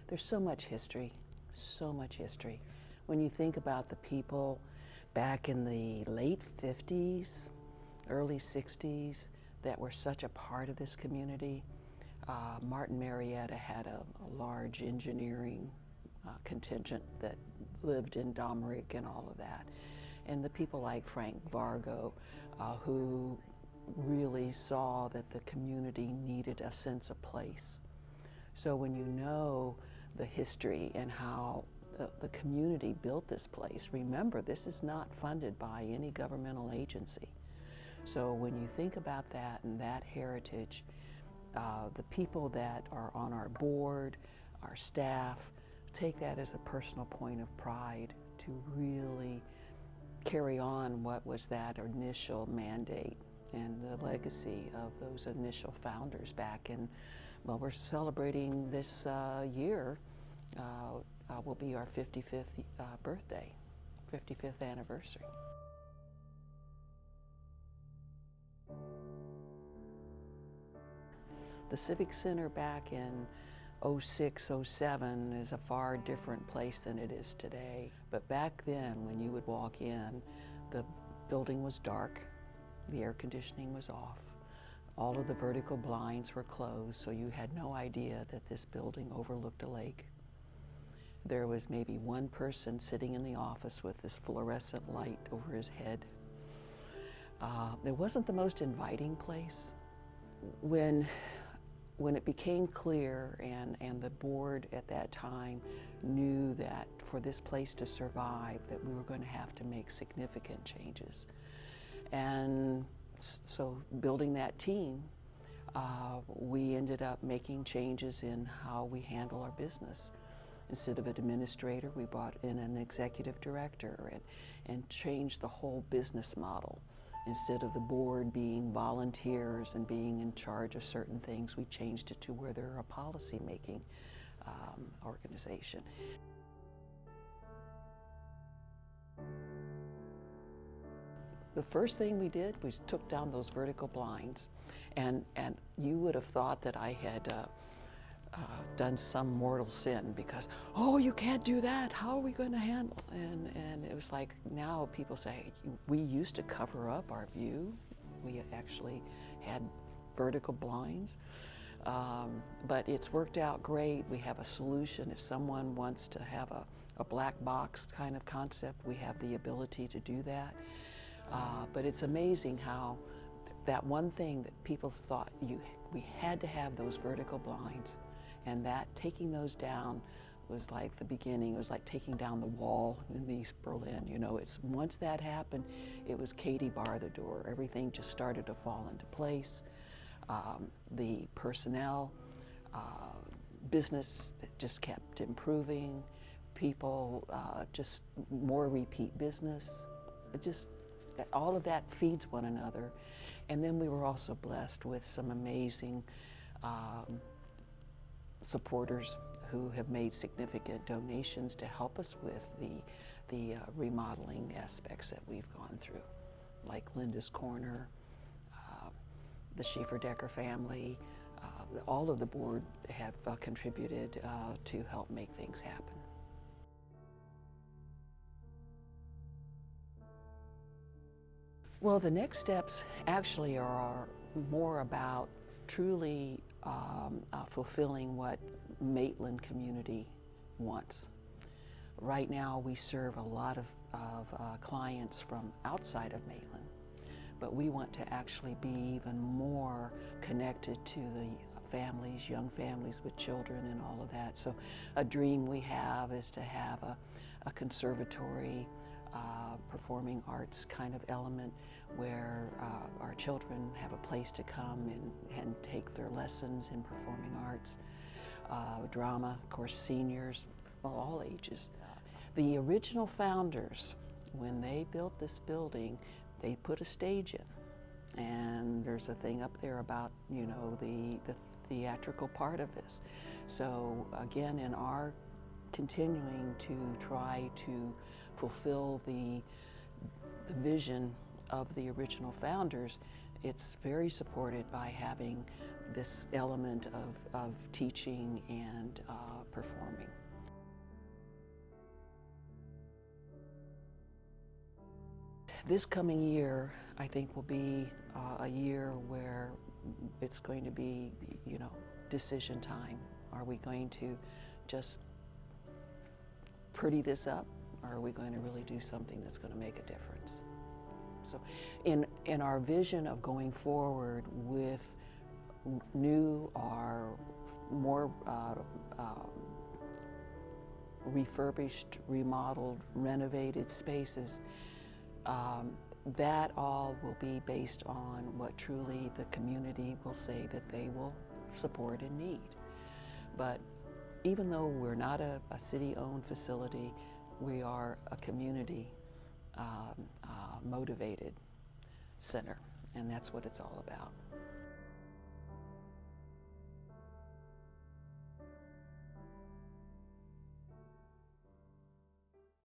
There's so much history, so much history. When you think about the people back in the late 50s, early 60s that were such a part of this community, Martin Marietta had a large engineering contingent that lived in Domrick and all of that. And the people like Frank Vargo, who really saw that the community needed a sense of place. So when you know the history and how the community built this place, remember, this is not funded by any governmental agency. So when you think about that and that heritage, the people that are on our board, our staff, take that as a personal point of pride to really carry on what was that initial mandate and the legacy of those initial founders back in, well, we're celebrating this year, will be our 55th birthday, 55th anniversary. The Civic Center back in 06, 07 is a far different place than it is today. But back then, when you would walk in, the building was dark, the air conditioning was off, all of the vertical blinds were closed, so you had no idea that this building overlooked a lake. There was maybe one person sitting in the office with this fluorescent light over his head. It wasn't the most inviting place. When it became clear and the board at that time knew that for this place to survive, that we were going to have to make significant changes. And so building that team, we ended up making changes in how we handle our business. Instead of an administrator, we brought in an executive director and changed the whole business model. Instead of the board being volunteers and being in charge of certain things, we changed it to where they're a policy-making organization. The first thing we did was took down those vertical blinds, and you would have thought that I had done some mortal sin because, oh, you can't do that, how are we going to handle? And it was like, now people say, we used to cover up our view. We actually had vertical blinds, but it's worked out great. We have a solution. If someone wants to have a black box kind of concept, we have the ability to do that. But it's amazing how that one thing that people thought we had to have those vertical blinds, and that taking those down was like the beginning. It was like taking down the wall in East Berlin. You know, once that happened, it was Katie bar the door. Everything just started to fall into place. The personnel, business just kept improving. People, just more repeat business. All of that feeds one another. And then we were also blessed with some amazing supporters who have made significant donations to help us with the remodeling aspects that we've gone through, like Linda's Corner, the Schieffer-Decker family. All of the board have contributed to help make things happen. Well, the next steps actually are more about truly fulfilling what Maitland community wants. Right now we serve a lot of clients from outside of Maitland, but we want to actually be even more connected to the families, young families with children and all of that. So a dream we have is to have a conservatory, performing arts kind of element where our children have a place to come and take their lessons in performing arts, drama, of course, seniors, all ages. The original founders, when they built this building, they put a stage in, and there's a thing up there about, you know, the theatrical part of this. So again, in our continuing to try to fulfill the vision of the original founders, it's very supported by having this element of teaching and performing. This coming year, I think, will be a year where it's going to be, decision time. Are we going to just pretty this up, or are we going to really do something that's going to make a difference? So in our vision of going forward with new or more refurbished, remodeled, renovated spaces, that all will be based on what truly the community will say that they will support and need. But even though we're not a city-owned facility, we are a community motivated center, and that's what it's all about.